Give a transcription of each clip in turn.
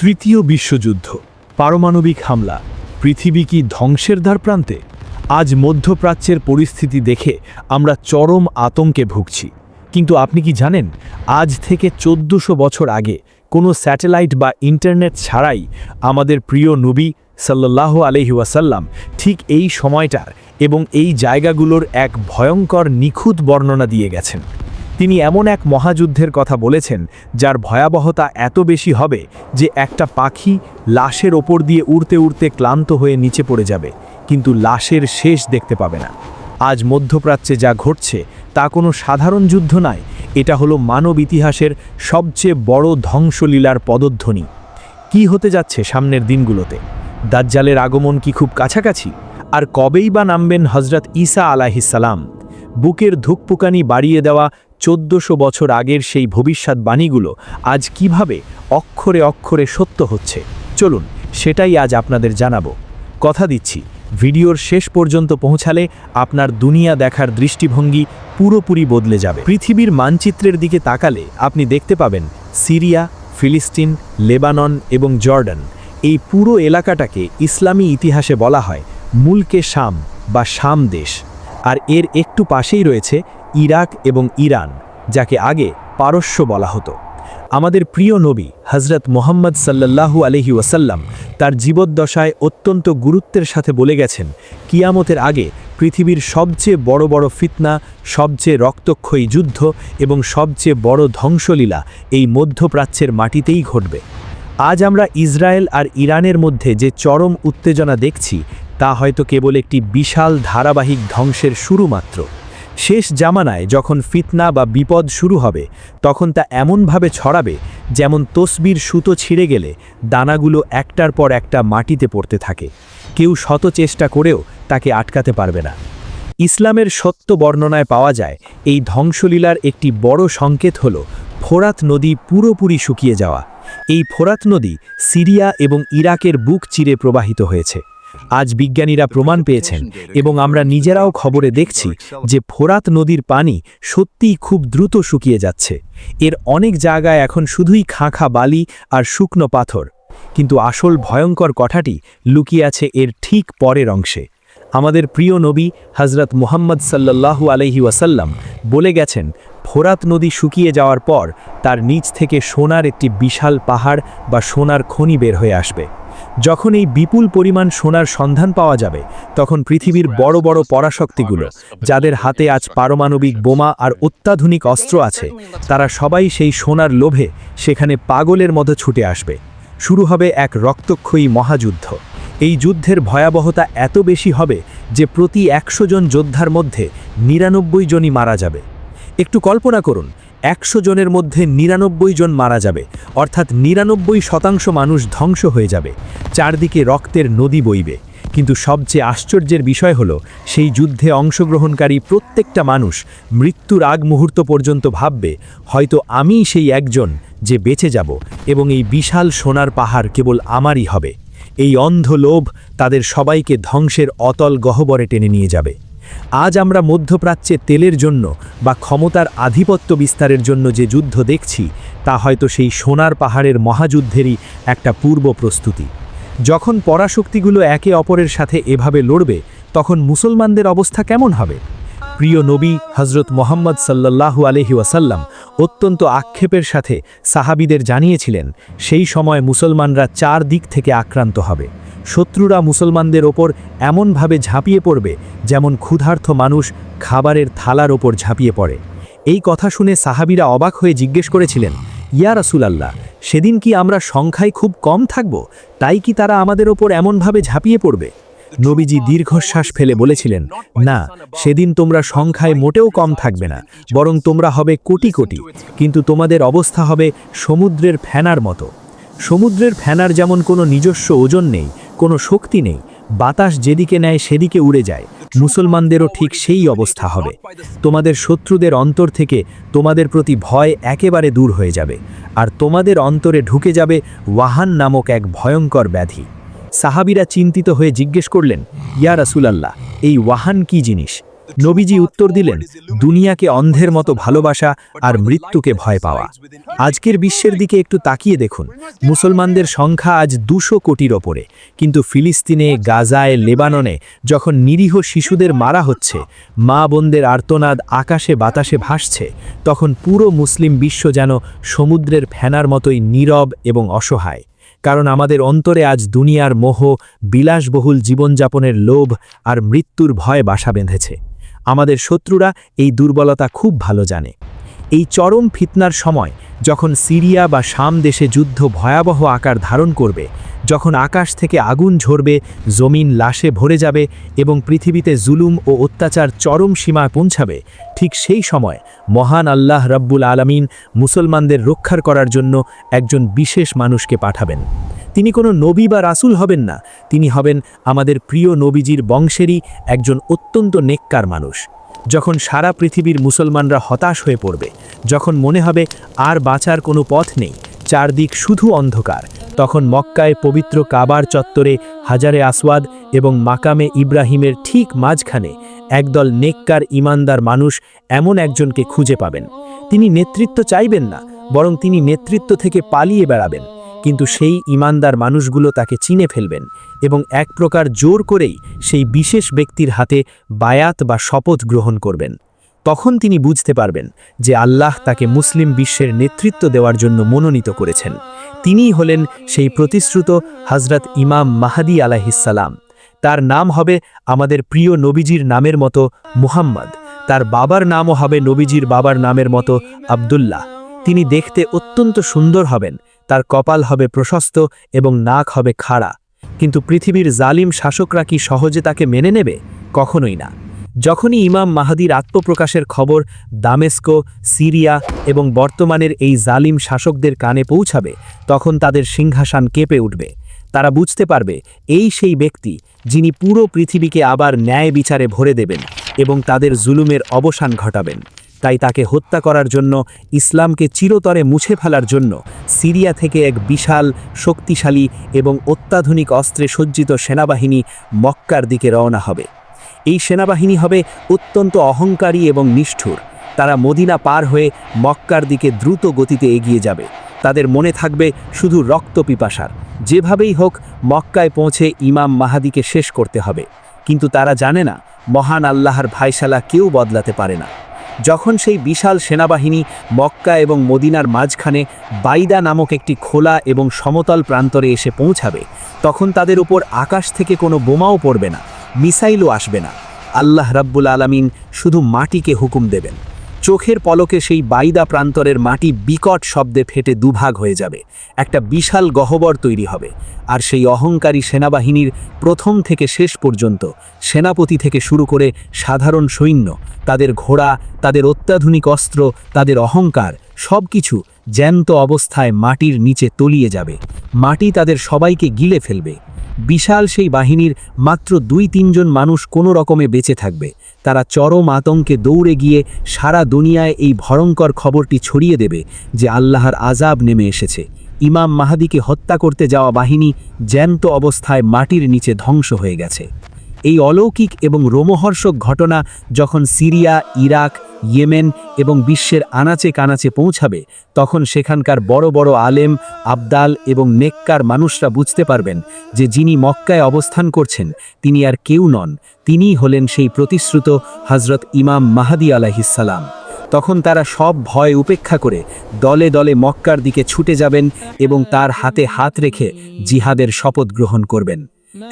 তৃতীয় বিশ্বযুদ্ধ, পারমাণবিক হামলা, পৃথিবী কি ধ্বংসের দ্বারপ্রান্তে? আজ মধ্যপ্রাচ্যের পরিস্থিতি দেখে আমরা চরম আতঙ্কে ভুগছি। কিন্তু আপনি কি জানেন, আজ থেকে 1400 বছর আগে কোনো স্যাটেলাইট বা ইন্টারনেট ছাড়াই আমাদের প্রিয় নবী সাল্লাল্লাহু আলাইহি ওয়াসাল্লাম ঠিক এই সময়টার এবং এই জায়গাগুলোর এক ভয়ঙ্কর নিখুঁত বর্ণনা দিয়ে গেছেন। তিনি এমন এক মহাযুদ্ধের কথা বলেছেন যার ভয়াবহতা এত বেশি হবে যে একটা পাখি লাশের ওপর দিয়ে উড়তে উড়তে ক্লান্ত হয়ে নিচে পড়ে যাবে, কিন্তু লাশের শেষ দেখতে পাবে না। আজ মধ্যপ্রাচ্যে যা ঘটছে তা কোনো সাধারণ যুদ্ধ নয়, এটা হলো মানব ইতিহাসের সবচেয়ে বড় ধ্বংসলীলার পদধ্বনি। কি হতে যাচ্ছে সামনের দিনগুলোতে? দাজ্জালের আগমন কি খুব কাছাকাছি? আর কবেই বা নামবেন হজরত ঈসা আলাইহিস সালাম? বুকের ধুকপুকানি বাড়িয়ে দেওয়া 1400 বছর আগের সেই ভবিষ্যৎবাণীগুলো আজ কিভাবে অক্ষরে অক্ষরে সত্য হচ্ছে, চলুন সেটাই আজ আপনাদের জানাবো। কথা দিচ্ছি, ভিডিওর শেষ পর্যন্ত পৌঁছালে আপনার দুনিয়া দেখার দৃষ্টিভঙ্গি পুরোপুরি বদলে যাবে। পৃথিবীর মানচিত্রের দিকে তাকালে আপনি দেখতে পাবেন সিরিয়া, ফিলিস্তিন, লেবানন এবং জর্ডান। এই পুরো এলাকাটাকে ইসলামী ইতিহাসে বলা হয় মুলকে শাম বা শাম দেশ। আর এর একটু পাশেই রয়েছে ইরাক এবং ইরান, যাকে আগে পারস্য বলা হতো। আমাদের প্রিয় নবী হজরত মুহাম্মদ সাল্লাল্লাহু আলাইহি ওয়াসাল্লাম তার জীবদ্দশায় অত্যন্ত গুরুত্বের সাথে বলে গেছেন, কিয়ামতের আগে পৃথিবীর সবচেয়ে বড় বড় ফিতনা, সবচেয়ে রক্তক্ষয়ী যুদ্ধ এবং সবচেয়ে বড় ধ্বংসলীলা এই মধ্যপ্রাচ্যের মাটিতেই ঘটবে। আজ আমরা ইসরায়েল আর ইরানের মধ্যে যে চরম উত্তেজনা দেখছি তা হয়তো কেবল একটি বিশাল ধারাবাহিক ধ্বংসের শুরু মাত্র। শেষ জামানায় যখন ফিতনা বা বিপদ শুরু হবে, তখন তা এমনভাবে ছড়াবে যেমন তসবির সুতো ছিঁড়ে গেলে দানাগুলো একটার পর একটা মাটিতে পড়তে থাকে। কেউ শত চেষ্টা করেও তাকে আটকাতে পারবে না। ইসলামের সত্য বর্ণনায় পাওয়া যায় এই ধ্বংসলীলার একটি বড় সংকেত হল ফোরাত নদী পুরোপুরি শুকিয়ে যাওয়া। এই ফোরাত নদী সিরিয়া এবং ইরাকের বুক চিরে প্রবাহিত হয়েছে। আজ বিজ্ঞানীরা প্রমাণ পেয়েছেন এবং আমরা নিজেরাও খবরে দেখছি যে ফোরাত নদীর পানি সত্যিই খুব দ্রুত শুকিয়ে যাচ্ছে। এর অনেক জায়গায় এখন শুধুই খাঁখা বালি আর শুকনো পাথর, কিন্তু আসল ভয়ঙ্কর কথাটি লুকিয়ে আছে এর ঠিক পরের অংশে। আমাদের প্রিয় নবী হজরত মুহাম্মদ সাল্লাল্লাহু আলাইহি ওয়াসাল্লাম বলে গেছেন, ফোরাত নদী শুকিয়ে যাওয়ার পর তার নিচ থেকে সোনার একটি বিশাল পাহাড় বা সোনার খনি বের হয়ে আসবে। যখন এই বিপুল পরিমাণ সোনার সন্ধান পাওয়া যাবে, তখন পৃথিবীর বড় বড় পরাশক্তিগুলো, যাদের হাতে আজ পারমাণবিক বোমা আর অত্যাধুনিক অস্ত্র আছে, তারা সবাই সেই সোনার লোভে সেখানে পাগলের মতো ছুটে আসবে। শুরু হবে এক রক্তক্ষয়ী মহাযুদ্ধ। এই যুদ্ধের ভয়াবহতা এত বেশি হবে যে প্রতি 100 জন যোদ্ধার মধ্যে 99 জনই মারা যাবে। একটু কল্পনা করুন, 100 জনের মধ্যে 99 জন মারা যাবে, অর্থাৎ 99% মানুষ ধ্বংস হয়ে যাবে। চারদিকে রক্তের নদী বইবে। কিন্তু সবচেয়ে আশ্চর্যের বিষয় হলো, সেই যুদ্ধে অংশগ্রহণকারী প্রত্যেকটা মানুষ মৃত্যুর আগ মুহূর্ত পর্যন্ত ভাববে, হয়তো আমিই সেই একজন যে বেঁচে যাব এবং এই বিশাল সোনার পাহাড় কেবল আমারই হবে। এই অন্ধ লোভ তাদের সবাইকে ধ্বংসের অতল গহ্বরে টেনে নিয়ে যাবে। আজ আমরা মধ্যপ্রাচ্যে তেলের জন্য বা ক্ষমতার আধিপত্য বিস্তারের জন্য যে যুদ্ধ দেখছি, তা হয়তো সেই সোনার পাহাড়ের মহাযুদ্ধেরই একটা পূর্ব প্রস্তুতি। যখন পরাশক্তিগুলো একে অপরের সাথে এভাবে লড়বে, তখন মুসলমানদের অবস্থা কেমন হবে? প্রিয় নবী হজরত মুহাম্মদ সাল্লাল্লাহু আলাইহি ওয়াসাল্লাম অত্যন্ত আক্ষেপের সাথে সাহাবীদের জানিয়েছিলেন, সেই সময় মুসলমানরা 4 দিক থেকে আক্রান্ত হবে। শত্রুরা মুসলমানদের ওপর এমনভাবে ঝাঁপিয়ে পড়বে যেমন ক্ষুধার্ত মানুষ খাবারের থালার ওপর ঝাঁপিয়ে পড়ে। এই কথা শুনে সাহাবীরা অবাক হয়ে জিজ্ঞেস করেছিলেন, ইয়া রাসূলুল্লাহ, সেদিন কি আমরা সংখ্যায় খুব কম থাকব? তাই কি তারা আমাদের ওপর এমনভাবে ঝাঁপিয়ে পড়বে? নবীজি দীর্ঘশ্বাস ফেলে বলেছিলেন, না, সেদিন তোমরা সংখ্যায় মোটেও কম থাকবে না, বরং তোমরা হবে কোটি কোটি, কিন্তু তোমাদের অবস্থা হবে সমুদ্রের ফেনার মতো। সমুদ্রের ফেনার যেমন কোনো নিজস্ব ওজন নেই, কোনো শক্তি নেই, বাতাস যেদিকে নেয় সেদিকে উড়ে যায়, মুসলমানদেরও ঠিক সেই অবস্থা হবে। তোমাদের শত্রুদের অন্তর থেকে তোমাদের প্রতি ভয় একেবারে দূর হয়ে যাবে, আর তোমাদের অন্তরে ঢুকে যাবে ওয়াহান নামক এক ভয়ঙ্কর ব্যাধি। সাহাবীরা চিন্তিত হয়ে জিজ্ঞেস করলেন, ইয়া রাসূলুল্লাহ, এই ওয়াহান কি জিনিস? নবীজি উত্তর দিলেন, দুনিয়াকে অন্ধের মতো ভালোবাসা আর মৃত্যুকে ভয় পাওয়া। আজকের বিশ্বের দিকে একটু তাকিয়ে দেখুন, মুসলমানদের সংখ্যা আজ 200 কোটির ওপরে, কিন্তু ফিলিস্তিনে, গাজায়, লেবাননে যখন নিরীহ শিশুদের মারা হচ্ছে, মা বোনদের আর্তনাদ আকাশে বাতাসে ভাসছে, তখন পুরো মুসলিম বিশ্ব যেন সমুদ্রের ফেনার মতোই নীরব এবং অসহায়। কারণ আমাদের অন্তরে আজ দুনিয়ার মোহ, বিলাসবহুল জীবনযাপনের লোভ আর মৃত্যুর ভয় বাসা বেঁধেছে। আমাদের শত্রুরা এই দুর্বলতা খুব ভালো জানে। এই চরম ফিতনার সময়, যখন সিরিয়া বা শাম দেশে যুদ্ধ ভয়াবহ আকার ধারণ করবে, যখন আকাশ থেকে আগুন ঝরবে, জমিন লাশে ভরে যাবে এবং পৃথিবীতে জুলুম ও অত্যাচার চরম সীমায় পৌঁছাবে, ঠিক সেই সময় মহান আল্লাহ রাব্বুল আলামিন মুসলমানদের রক্ষার করার জন্য একজন বিশেষ মানুষকে পাঠাবেন। তিনি কোনো নবী বা রাসূল হবেন না, তিনি হবেন আমাদের প্রিয় নবীজির বংশেরই একজন অত্যন্ত নেককার মানুষ। যখন সারা পৃথিবীর মুসলমানরা হতাশ হয়ে পড়বে, যখন মনে হবে আর বাঁচার কোনো পথ নেই, চারদিক শুধু অন্ধকার, তখন মক্কায় পবিত্র কাবার চত্বরে হাজারে আসওয়াদ এবং মাকামে ইব্রাহিমের ঠিক মাঝখানে একদল নেককার ইমানদার মানুষ এমন একজনকে খুঁজে পাবেন। তিনি নেতৃত্ব চাইবেন না, বরং তিনি নেতৃত্ব থেকে পালিয়ে বেড়াবেন, কিন্তু সেই ইমানদার মানুষগুলো তাকে চিনে ফেলবেন এবং এক প্রকার জোর করেই সেই বিশেষ ব্যক্তির হাতে বায়াত বা শপথ গ্রহণ করবেন। তখন তিনি বুঝতে পারবেন যে আল্লাহ তাকে মুসলিম বিশ্বের নেতৃত্ব দেওয়ার জন্য মনোনীত করেছেন। তিনিই হলেন সেই প্রতিশ্রুত হযরত ইমাম মাহদী আলাইহিসসালাম। তার নাম হবে আমাদের প্রিয় নবীজির নামের মতো মুহাম্মদ। তার বাবার নামও হবে নবীজির বাবার নামের মতো আব্দুল্লাহ। তিনি দেখতে অত্যন্ত সুন্দর হবেন, তার কপাল হবে প্রশস্ত এবং নাক হবে খাড়া। কিন্তু পৃথিবীর জালিম শাসকরা কি সহজে তাকে মেনে নেবে? কখনোই না। যখনই ইমাম মাহদীর আত্মপ্রকাশের খবর দামেস্কো, সিরিয়া এবং বর্তমানের এই জালিম শাসকদের কানে পৌঁছাবে, তখন তাদের সিংহাসন কেঁপে উঠবে। তারা বুঝতে পারবে এই সেই ব্যক্তি যিনি পুরো পৃথিবীকে আবার ন্যায় বিচারে ভরে দেবেন এবং তাদের জুলুমের অবসান ঘটাবেন। তাই তাকে হত্যা করার জন্য, ইসলামকে চিরতরে মুছে ফেলার জন্য সিরিয়া থেকে এক বিশাল, শক্তিশালী এবং অত্যাধুনিক অস্ত্রে সজ্জিত সেনাবাহিনী মক্কার দিকে রওনা হবে। এই সেনাবাহিনী হবে অত্যন্ত অহংকারী এবং নিষ্ঠুর। তারা মদিনা পার হয়ে মক্কার দিকে দ্রুত গতিতে এগিয়ে যাবে। তাদের মনে থাকবে শুধু রক্ত পিপাসার, যেভাবেই হোক মক্কায় পৌঁছে ইমাম মাহাদিকে শেষ করতে হবে। কিন্তু তারা জানে না, মহান আল্লাহর ফায়সালা কেউ বদলাতে পারে না। যখন সেই বিশাল সেনাবাহিনী মক্কা এবং মদিনার মাঝখানে বাইদা নামক একটি খোলা এবং সমতল প্রান্তরে এসে পৌঁছাবে, তখন তাদের উপর আকাশ থেকে কোনো বোমাও পড়বে না, মিসাইলও আসবে না। আল্লাহ রাব্বুল আলামিন শুধু মাটিকে হুকুম দেবেন। চোখের পলকে সেই বাইদা প্রান্তরের মাটি বিকট শব্দে ফেটে দুভাগ হয়ে যাবে। একটা বিশাল গহ্বর তৈরি হবে, আর সেই অহংকারী সেনাবাহিনীর প্রথম থেকে শেষ পর্যন্ত, সেনাপতি থেকে শুরু করে সাধারণ সৈন্য, তাদের ঘোড়া, তাদের অত্যাধুনিক অস্ত্র, তাদের অহংকার, সব কিছু জ্যান্ত অবস্থায় মাটির নিচে তলিয়ে যাবে। মাটি তাদের সবাইকে গিলে ফেলবে। বিশাল সেই বাহিনীর মাত্র 2-3 জন মানুষ কোনো রকমে বেঁচে থাকবে। তারা চরম আতঙ্কে দৌড়ে গিয়ে সারা দুনিয়ায় এই ভয়ঙ্কর খবরটি ছড়িয়ে দেবে যে আল্লাহর আযাব নেমে এসেছে। ইমাম মাহদীকে হত্যা করতে যাওয়া বাহিনী জ্যান্ত অবস্থায় মাটির নিচে ধ্বংস হয়ে গেছে। এই অলৌকিক এবং রোমহর্ষক ঘটনা যখন সিরিয়া, ইরাক, ইয়েমেন এবং বিশ্বের আনাচে কানাচে পৌঁছাবে, তখন সেখানকার বড় বড় আলেম, আবদাল এবং নেককার মানুষরা বুঝতে পারবেন যে যিনি মক্কায় অবস্থান করছেন তিনি আর কেউ নন, তিনিই হলেন সেই প্রতিশ্রুত হযরত ইমাম মাহদী আলাইহিসসালাম। তখন তারা সব ভয় উপেক্ষা করে দলে দলে মক্কার দিকে ছুটে যাবেন এবং তার হাতে হাত রেখে জিহাদের শপথ গ্রহণ করবেন।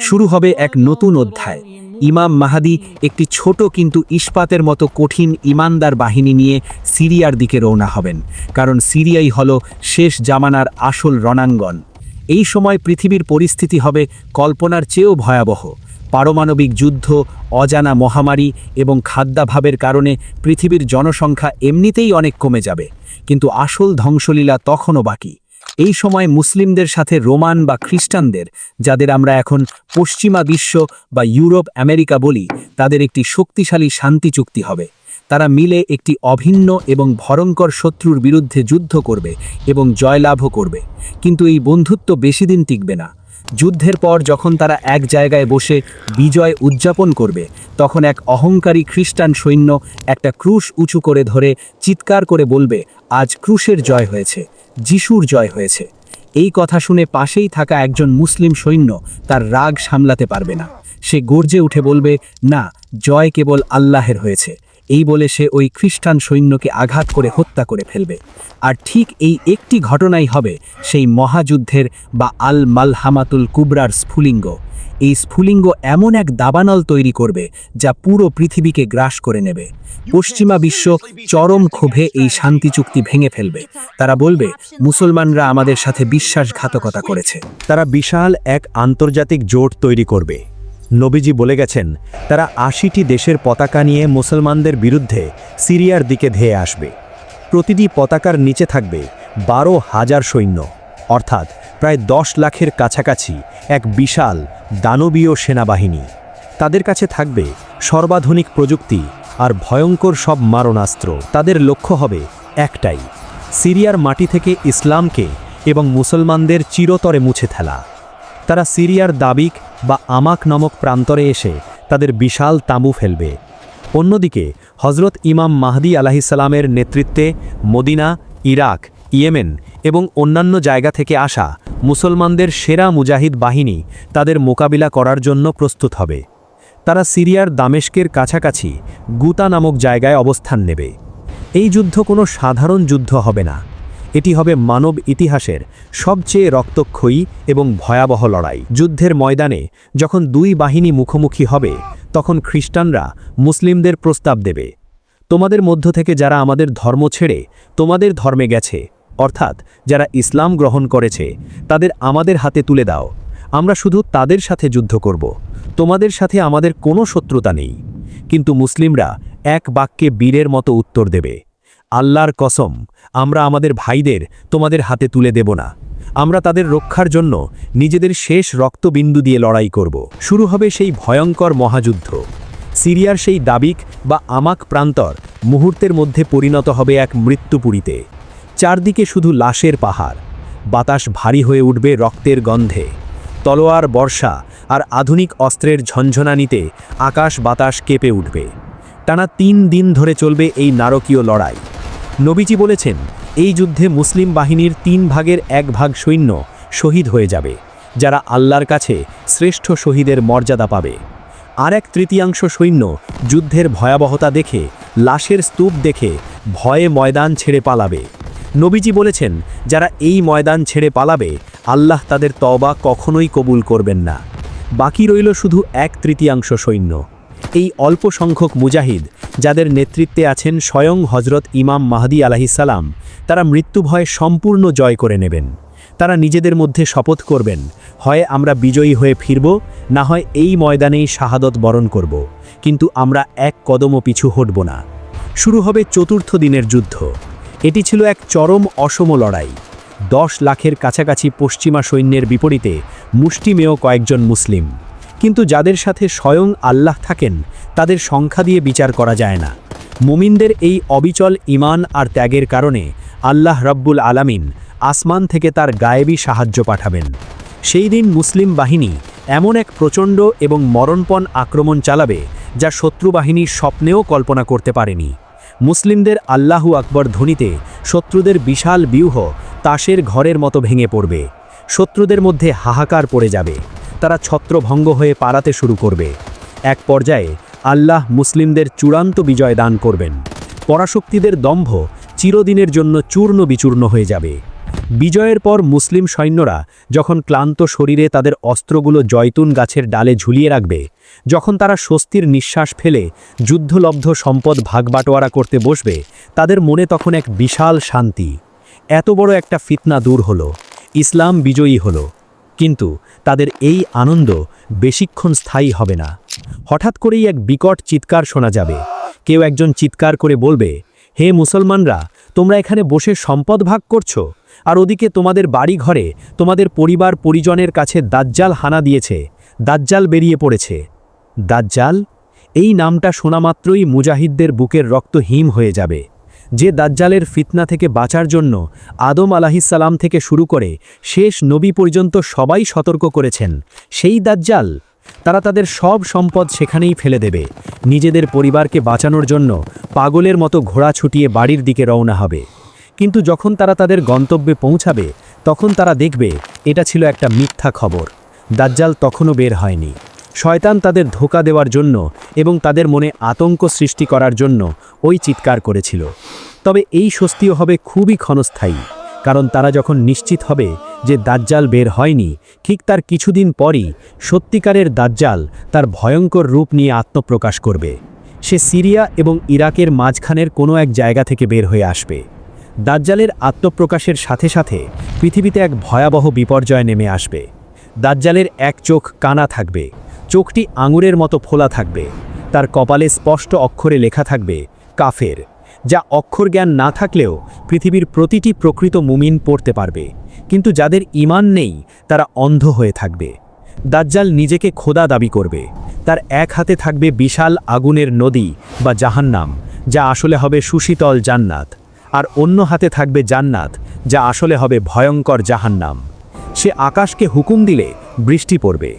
শুরু হবে এক নতুন অধ্যায়। ইমাম মাহদী একটি ছোট কিন্তু ইস্পাতের মতো কঠিন ইমানদার বাহিনী নিয়ে সিরিয়ার দিকে রওনা হবেন, কারণ সিরিয়াই হলো শেষ জামানার আসল রণাঙ্গন। এই সময় পৃথিবীর পরিস্থিতি হবে কল্পনার চেয়েও ভয়াবহ। পারমাণবিক যুদ্ধ, অজানা মহামারী এবং খাদ্যাভাবের কারণে পৃথিবীর জনসংখ্যা এমনিতেই অনেক কমে যাবে, কিন্তু আসল ধ্বংসলীলা তখনও বাকি। এই সময় মুসলিমদের সাথে রোমান বা খ্রিস্টানদের, যাদের আমরা এখন পশ্চিমা বিশ্ব বা ইউরোপ, আমেরিকা বলি, তাদের একটি শক্তিশালী শান্তি চুক্তি হবে। তারা মিলে একটি অভিন্ন এবং ভয়ঙ্কর শত্রুর বিরুদ্ধে যুদ্ধ করবে এবং জয়লাভও করবে। কিন্তু এই বন্ধুত্ব বেশি দিন টিকবে না। যুদ্ধের পর যখন তারা এক জায়গায় বসে বিজয় উদযাপন করবে, তখন এক অহংকারী খ্রিস্টান সৈন্য একটা ক্রুশ উঁচু করে ধরে চিৎকার করে বলবে, আজ ক্রুশের জয় হয়েছে, যিশুর জয় হয়েছে। এই কথা শুনে পাশেই থাকা একজন মুসলিম সৈন্য তার রাগ সামলাতে পারবে না। সে গর্জে উঠে বলবে, না, জয় কেবল আল্লাহের হয়েছে। এই বলে সে ওই খ্রিস্টান সৈন্যকে আঘাত করে হত্যা করে ফেলবে। আর ঠিক এই একটি ঘটনাই হবে সেই মহাযুদ্ধের বা আল মালহামাতুল কুবরার স্ফুলিঙ্গ। এই স্ফুলিঙ্গ এমন এক দাবানল তৈরি করবে যা পুরো পৃথিবীকে গ্রাস করে নেবে। পশ্চিমা বিশ্ব চরম ক্ষোভে এই শান্তি চুক্তি ভেঙে ফেলবে। তারা বলবে, মুসলমানরা আমাদের সাথে বিশ্বাসঘাতকতা করেছে। তারা বিশাল এক আন্তর্জাতিক জোট তৈরি করবে। নবীজি বলে গেছেন, তারা ৮০টি দেশের পতাকা নিয়ে মুসলমানদের বিরুদ্ধে সিরিয়ার দিকে ধেয়ে আসবে। প্রতিটি পতাকার নিচে থাকবে ১২,০০০ সৈন্য, অর্থাৎ প্রায় ১০ লাখের কাছাকাছি এক বিশাল দানবীয় সেনাবাহিনী। তাদের কাছে থাকবে সর্বাধুনিক প্রযুক্তি আর ভয়ঙ্কর সব মারণাস্ত্র। তাদের লক্ষ্য হবে একটাই, সিরিয়ার মাটি থেকে ইসলামকে এবং মুসলমানদের চিরতরে মুছে ফেলা। তারা সিরিয়ার দাবিক বা আমাক নামক প্রান্তরে এসে তাদের বিশাল তাঁবু ফেলবে। অন্যদিকে হজরত ইমাম মাহদী আলাইহিসসালামের নেতৃত্বে মদিনা, ইরাক, ইয়েমেন এবং অন্যান্য জায়গা থেকে আসা মুসলমানদের সেরা মুজাহিদ বাহিনী তাদের মোকাবিলা করার জন্য প্রস্তুত হবে। তারা সিরিয়ার দামেস্কের কাছাকাছি গুতা নামক জায়গায় অবস্থান নেবে। এই যুদ্ধ কোনো সাধারণ যুদ্ধ হবে না, এটি হবে মানব ইতিহাসের সবচেয়ে রক্তক্ষয়ী এবং ভয়াবহ লড়াই। যুদ্ধের ময়দানে যখন দুই বাহিনী মুখোমুখি হবে, তখন খ্রিস্টানরা মুসলিমদের প্রস্তাব দেবে, তোমাদের মধ্য থেকে যারা আমাদের ধর্ম ছেড়ে তোমাদের ধর্মে গেছে, অর্থাৎ যারা ইসলাম গ্রহণ করেছে, তাদের আমাদের হাতে তুলে দাও, আমরা শুধু তাদের সাথে যুদ্ধ করব, তোমাদের সাথে আমাদের কোনো শত্রুতা নেই। কিন্তু মুসলিমরা এক বাক্যে বীরের মতো উত্তর দেবে, আল্লাহর কসম, আমরা আমাদের ভাইদের তোমাদের হাতে তুলে দেব না, আমরা তাদের রক্ষার জন্য নিজেদের শেষ রক্তবিন্দু দিয়ে লড়াই করব। শুরু হবে সেই ভয়ঙ্কর মহাযুদ্ধ। সিরিয়ার সেই দাবিক বা আমাক প্রান্তর মুহূর্তের মধ্যে পরিণত হবে এক মৃত্যুপুরীতে। চারদিকে শুধু লাশের পাহাড়, বাতাস ভারী হয়ে উঠবে রক্তের গন্ধে। তলোয়ার, বর্ষা আর আধুনিক অস্ত্রের ঝনঝনানিতে আকাশ বাতাস কেঁপে উঠবে। টানা ৩ দিন ধরে চলবে এই নারকীয় লড়াই। নবীজি বলেছেন, এই যুদ্ধে মুসলিম বাহিনীর ৩ ভাগের ১ ভাগ সৈন্য শহীদ হয়ে যাবে, যারা আল্লাহর কাছে শ্রেষ্ঠ শহীদের মর্যাদা পাবে। আর ১/৩ সৈন্য যুদ্ধের ভয়াবহতা দেখে, লাশের স্তূপ দেখে ভয়ে ময়দান ছেড়ে পালাবে। নবীজি বলেছেন, যারা এই ময়দান ছেড়ে পালাবে, আল্লাহ তাদের তওবা কখনোই কবুল করবেন না। বাকি রইল শুধু ১/৩ সৈন্য। এই অল্প সংখ্যক মুজাহিদ, যাদের নেতৃত্বে আছেন স্বয়ং হজরত ইমাম মাহদী আলাইহিসসালাম, তারা মৃত্যুভয় সম্পূর্ণ জয় করে নেবেন। তারা নিজেদের মধ্যে শপথ করবেন, হয় আমরা বিজয়ী হয়ে ফিরব, না হয় এই ময়দানেই শাহাদত বরণ করব, কিন্তু আমরা এক কদমও পিছু হটব না। শুরু হবে ৪র্থ দিনের যুদ্ধ। এটি ছিল এক চরম অসম লড়াই। ১০ লাখের কাছাকাছি পশ্চিমা সৈন্যের বিপরীতে মুষ্টিমেয় কয়েকজন মুসলিম। কিন্তু যাদের সাথে স্বয়ং আল্লাহ থাকেন, তাদের সংখ্যা দিয়ে বিচার করা যায় না। মুমিনদের এই অবিচল ঈমান আর ত্যাগের কারণে আল্লাহ রাব্বুল আলামিন আসমান থেকে তার গায়েবী সাহায্য পাঠাবেন। সেই দিন মুসলিম বাহিনী এমন এক প্রচণ্ড এবং মরণপণ আক্রমণ চালাবে, যা শত্রু বাহিনী স্বপ্নেও কল্পনা করতে পারেনি। মুসলিমদের আল্লাহু আকবর ধ্বনিতে শত্রুদের বিশাল ব্যূহ তাসের ঘরের মতো ভেঙে পড়বে। শত্রুদের মধ্যে হাহাকার পড়ে যাবে, তারা ছত্রভঙ্গ হয়ে পালাতে শুরু করবে। এক পর্যায়ে আল্লাহ মুসলিমদের চূড়ান্ত বিজয় দান করবেন। পরাশক্তিদের দম্ভ চিরদিনের জন্য চূর্ণ বিচূর্ণ হয়ে যাবে। বিজয়ের পর মুসলিম সৈন্যরা যখন ক্লান্ত শরীরে তাদের অস্ত্রগুলো জয়তুন গাছের ডালে ঝুলিয়ে রাখবে, যখন তারা স্বস্তির নিঃশ্বাস ফেলে যুদ্ধলব্ধ সম্পদ ভাগবাটোয়ারা করতে বসবে, তাদের মনে তখন এক বিশাল শান্তি। এত বড় একটা ফিতনা দূর হলো, ইসলাম বিজয়ী হলো। কিন্তু তাদের এই আনন্দ বেশিক্ষণ স্থায়ী হবে না। হঠাৎ করেই এক বিকট চিৎকার শোনা যাবে। কেউ একজন চিৎকার করে বলবে, হে মুসলমানরা, তোমরা এখানে বসে সম্পদ ভাগ করছো, আর ওদিকে তোমাদের বাড়ি ঘরে তোমাদের পরিবার পরিজনের কাছে দাজ্জাল হানা দিয়েছে, দাজ্জাল বেরিয়ে পড়েছে। দাজ্জাল, এই নামটা শোনা মাত্রই মুজাহিদদের বুকের রক্ত হিম হয়ে যাবে। যে দাজ্জালের ফিতনা থেকে বাঁচার জন্য আদম আলাহিসাল্লাম থেকে শুরু করে শেষ নবী পর্যন্ত সবাই সতর্ক করেছেন, সেই দাজ্জাল। তারা তাদের সব সম্পদ সেখানেই ফেলে দেবে, নিজেদের পরিবারকে বাঁচানোর জন্য পাগলের মতো ঘোড়া ছুটিয়ে বাড়ির দিকে রওনা হবে। কিন্তু যখন তারা তাদের গন্তব্যে পৌঁছাবে তখন তারা দেখবে এটা ছিল একটা মিথ্যা খবর। দাজ্জাল তখনও বের হয়নি। শয়তান তাদের ধোঁকা দেওয়ার জন্য এবং তাদের মনে আতঙ্ক সৃষ্টি করার জন্য ওই চিৎকার করেছিল। তবে এই স্বস্তিও হবে খুবই ক্ষণস্থায়ী, কারণ তারা যখন নিশ্চিত হবে যে দাজ্জাল বের হয়নি, ঠিক তার কিছুদিন পরই সত্যিকারের দাজ্জাল তার ভয়ঙ্কর রূপ নিয়ে আত্মপ্রকাশ করবে। সে সিরিয়া এবং ইরাকের মাঝখানের কোনো এক জায়গা থেকে বের হয়ে আসবে। দাজ্জালের আত্মপ্রকাশের সাথে সাথে পৃথিবীতে এক ভয়াবহ বিপর্যয় নেমে আসবে। দাজ্জালের এক চোখ কানা থাকবে, চোখটি আঙুরের মতো ফোলা থাকবে, তার কপালে স্পষ্ট অক্ষরে লেখা থাকবে কাফের, যা অক্ষর জ্ঞান না থাকলেও পৃথিবীর প্রতিটি প্রকৃত মুমিন পড়তে পারবে। কিন্তু যাদের ঈমান নেই তারা অন্ধ হয়ে থাকবে। দাজ্জাল নিজেকে খোদা দাবি করবে। তার এক হাতে থাকবে বিশাল আগুনের নদী বা জাহান্নাম, যা আসলে হবে সুশীতল জান্নাত, আর অন্য হাতে থাকবে জান্নাত, যা আসলে হবে ভয়ঙ্কর জাহান্নাম। সে আকাশকে হুকুম দিলে বৃষ্টি পড়বে,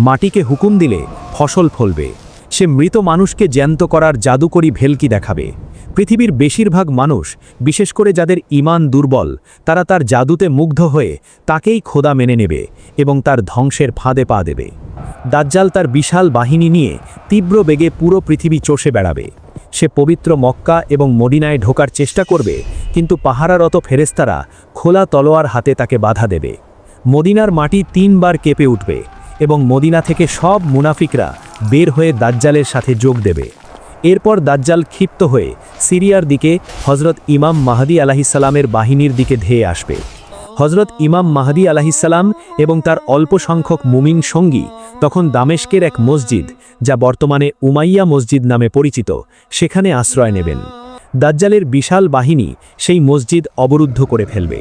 মাটিকে হুকুম দিলে ফসল ফলবে। সে মৃত মানুষকে জ্যান্ত করার জাদুকরী ভেলকি দেখাবে। পৃথিবীর বেশিরভাগ মানুষ, বিশেষ করে যাদের ঈমান দুর্বল, তারা তার জাদুতে মুগ্ধ হয়ে তাকেই খোদা মেনে নেবে এবং তার ধ্বংসের ফাঁদে পা দেবে। দাজ্জাল তার বিশাল বাহিনী নিয়ে তীব্র বেগে পুরো পৃথিবী চষে বেড়াবে। সে পবিত্র মক্কা এবং মদিনায় ঢোকার চেষ্টা করবে, কিন্তু পাহারারত ফেরেস্তারা খোলা তলোয়ার হাতে তাকে বাধা দেবে। মদিনার মাটি 3 বার কেঁপে উঠবে এবং মদিনা থেকে সব মুনাফিকরা বের হয়ে দাজ্জালের সাথে যোগ দেবে। এরপর দাজ্জাল ক্ষিপ্ত হয়ে সিরিয়ার দিকে হজরত ইমাম মাহদী আলাহিসাল্লামের বাহিনীর দিকে ধেয়ে আসবে। হজরত ইমাম মাহদী আলাহিসাল্লাম এবং তার অল্প সংখ্যক মুমিন সঙ্গী তখন দামেস্কের এক মসজিদ, যা বর্তমানে উমাইয়া মসজিদ নামে পরিচিত, সেখানে আশ্রয় নেবেন। দাজ্জালের বিশাল বাহিনী সেই মসজিদ অবরুদ্ধ করে ফেলবে।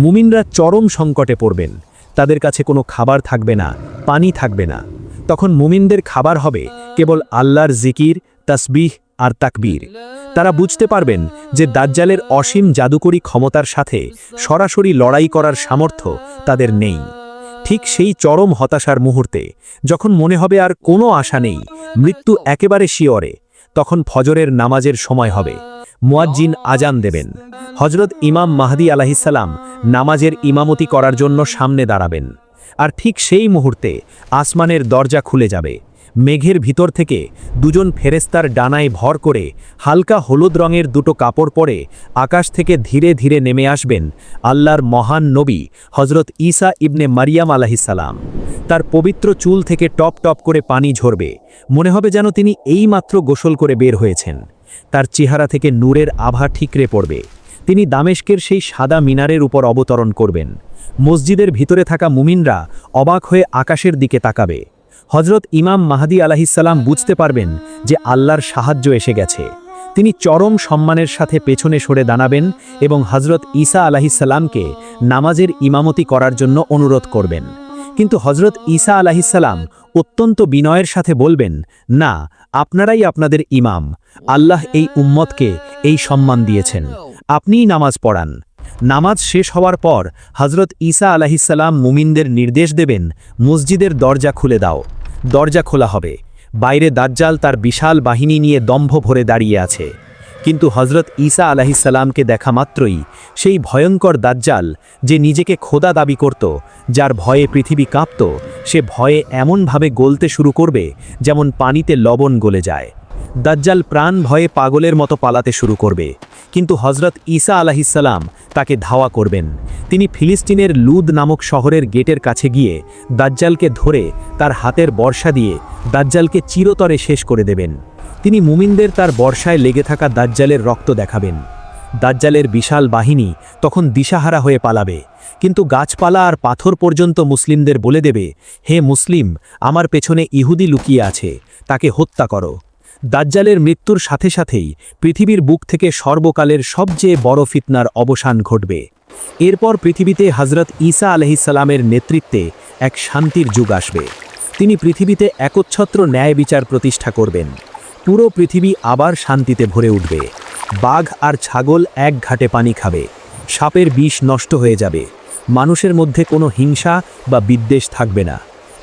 মুমিনরা চরম সংকটে পড়বেন। তাদের কাছে কোনো খাবার থাকবে না, পানি থাকবে না। তখন মুমিনদের খাবার হবে কেবল আল্লাহর জিকির, তাসবিহ আর তাকবীর। তারা বুঝতে পারবেন যে দাজ্জালের অসীম জাদুকরী ক্ষমতার সাথে সরাসরি লড়াই করার সামর্থ্য তাদের নেই। ঠিক সেই চরম হতাশার মুহূর্তে, যখন মনে হবে আর কোনো আশা নেই, মৃত্যু একেবারে শিয়রে, তখন ফজরের নামাজের সময় হবে। মুয়াজ্জিন আজান দেবেন। হজরত ইমাম মাহদী আলাহিসাল্লাম নামাজের ইমামতি করার জন্য সামনে দাঁড়াবেন। আর ঠিক সেই মুহূর্তে আসমানের দরজা খুলে যাবে। মেঘের ভিতর থেকে 2জন ফেরেস্তার ডানায় ভর করে হালকা হলুদ রঙের 2টো কাপড় পরে আকাশ থেকে ধীরে ধীরে নেমে আসবেন আল্লাহর মহান নবী হজরত ঈসা ইবনে মারিয়াম আলাহিসাল্লাম। তার পবিত্র চুল থেকে টপ টপ করে পানি ঝরবে, মনে হবে যেন তিনি এইমাত্র গোসল করে বের হয়েছেন। তার চেহারা থেকে নূরের আভা ঠিকরে পড়বে। তিনি দামেস্কের সেই সাদা মিনারের উপর অবতরণ করবেন। মসজিদের ভিতরে থাকা মুমিনরা অবাক হয়ে আকাশের দিকে তাকাবে। হজরত ইমাম মাহদী আলাহিসাল্লাম বুঝতে পারবেন যে আল্লাহর সাহায্য এসে গেছে। তিনি চরম সম্মানের সাথে পেছনে সরে দাঁড়াবেন এবং হজরত ঈসা আলাহিসাল্লামকে নামাজের ইমামতি করার জন্য অনুরোধ করবেন। কিন্তু হজরত ঈসা আলাহিসাল্লাম অত্যন্ত বিনয়ের সাথে বলবেন, না, আপনারাই আপনাদের ইমাম। আল্লাহ এই উম্মতকে এই সম্মান দিয়েছেন, আপনিই নামাজ পড়ান। নামাজ শেষ হওয়ার পর হজরত ঈসা আলাহিসাল্লাম মুমিনদের নির্দেশ দেবেন, মসজিদের দরজা খুলে দাও। দরজা খোলা হবে। বাইরে দাজ্জাল তার বিশাল বাহিনী নিয়ে দম্ভ ভরে দাঁড়িয়ে আছে। কিন্তু হজরত ঈসা আলাহিসাল্লামকে দেখা মাত্রই সেই ভয়ঙ্কর দাজ্জাল, যে নিজেকে খোদা দাবি করত, যার ভয়ে পৃথিবী কাঁপত, সে ভয়ে এমনভাবে গলতে শুরু করবে যেমন পানিতে লবণ গলে যায়। দাজ্জাল প্রাণ ভয়ে পাগলের মতো পালাতে শুরু করবে, কিন্তু হজরত ঈসা আলাহিসাল্লাম তাকে ধাওয়া করবেন। তিনি ফিলিস্তিনের লুদ নামক শহরের গেটের কাছে গিয়ে দাজ্জালকে ধরে তার হাতের বর্ষা দিয়ে দাজ্জালকে চিরতরে শেষ করে দেবেন। তিনি মুমিনদের তার বর্ষায় লেগে থাকা দাজ্জালের রক্ত দেখাবেন। দাজ্জালের বিশাল বাহিনী তখন দিশাহারা হয়ে পালাবে, কিন্তু গাছপালা আর পাথর পর্যন্ত মুসলিমদের বলে দেবে, হে মুসলিম, আমার পেছনে ইহুদি লুকিয়ে আছে, তাকে হত্যা করো। দাজ্জালের মৃত্যুর সাথে সাথেই পৃথিবীর বুক থেকে সর্বকালের সবচেয়ে বড় ফিতনার অবসান ঘটবে। এরপর পৃথিবীতে হজরত ঈসা আলাইহিসসালামের নেতৃত্বে এক শান্তির যুগ আসবে। তিনি পৃথিবীতে একচ্ছত্র ন্যায় বিচার প্রতিষ্ঠা করবেন। পুরো পৃথিবী আবার শান্তিতে ভরে উঠবে। বাঘ আর ছাগল এক ঘাটে পানি খাবে, সাপের বিষ নষ্ট হয়ে যাবে, মানুষের মধ্যে কোনো হিংসা বা বিদ্বেষ থাকবে না,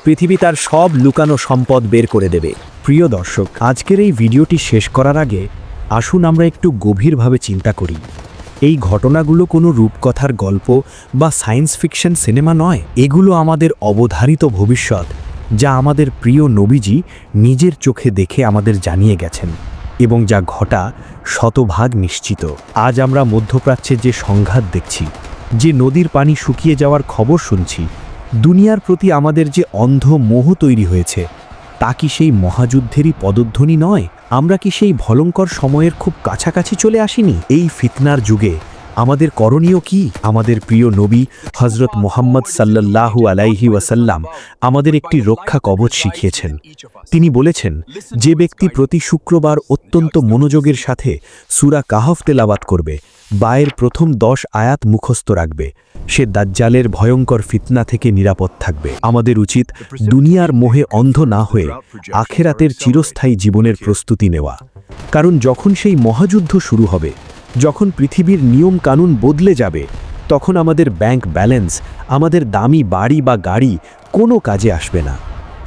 পৃথিবী তার সব লুকানো সম্পদ বের করে দেবে। প্রিয় দর্শক, আজকের এই ভিডিওটি শেষ করার আগে আসুন আমরা একটু গভীরভাবে চিন্তা করি। এই ঘটনাগুলো কোনো রূপকথার গল্প বা সায়েন্স ফিকশন সিনেমা নয়, এগুলো আমাদের অবধারিত ভবিষ্যৎ, যা আমাদের প্রিয় নবীজি নিজের চোখে দেখে আমাদের জানিয়ে গেছেন এবং যা ঘটা শতভাগ নিশ্চিত। আজ আমরা মধ্যপ্রাচ্যের যে সংঘাত দেখছি, যে নদীর পানি শুকিয়ে যাওয়ার খবর শুনছি, দুনিয়ার প্রতি আমাদের যে অন্ধ মোহ তৈরি হয়েছে, তা কি সেই মহাযুদ্ধেরই পদধ্বনি নয়? আমরা কি সেই ভয়ঙ্কর সময়ের খুব কাছাকাছি চলে আসিনি? এই ফিতনার যুগে আমাদের করণীয় কি? আমাদের প্রিয় নবী হজরত মুহাম্মদ সাল্লাল্লাহু আলাইহি ওয়াসাল্লাম আমাদের একটি রক্ষা কবচ শিখিয়েছেন। তিনি বলেছেন, যে ব্যক্তি প্রতি শুক্রবার অত্যন্ত মনোযোগের সাথে সূরা কাহফ তেলাওয়াত করবে, বায়ের প্রথম 10 আয়াত মুখস্থ রাখবে, সে দাজ্জালের ভয়ঙ্কর ফিতনা থেকে নিরাপদ থাকবে। আমাদের উচিত দুনিয়ার মোহে অন্ধ না হয়ে আখেরাতের চিরস্থায়ী জীবনের প্রস্তুতি নেওয়া। কারণ যখন সেই মহাযুদ্ধ শুরু হবে, যখন পৃথিবীর নিয়ম কানুন বদলে যাবে, তখন আমাদের ব্যাংক ব্যালেন্স, আমাদের দামি বাড়ি বা গাড়ি কোনো কাজে আসবে না।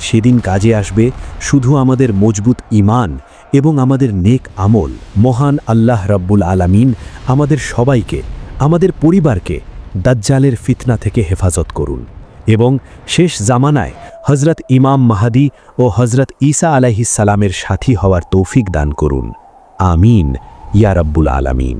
সেদিন কাজে আসবে শুধু আমাদের মজবুত ঈমান এবং আমাদের নেক আমল। মহান আল্লাহ রাব্বুল আলামিন আমাদের সবাইকে, আমাদের পরিবারকে দাজ্জালের ফিতনা থেকে হেফাজত করুন এবং শেষ জামানায় হজরত ইমাম মাহাদি ও হজরত ঈসা আলাইহিস সালামের সাথী হওয়ার তৌফিক দান করুন। আমিন ইয়া রাব্বুল আলামিন।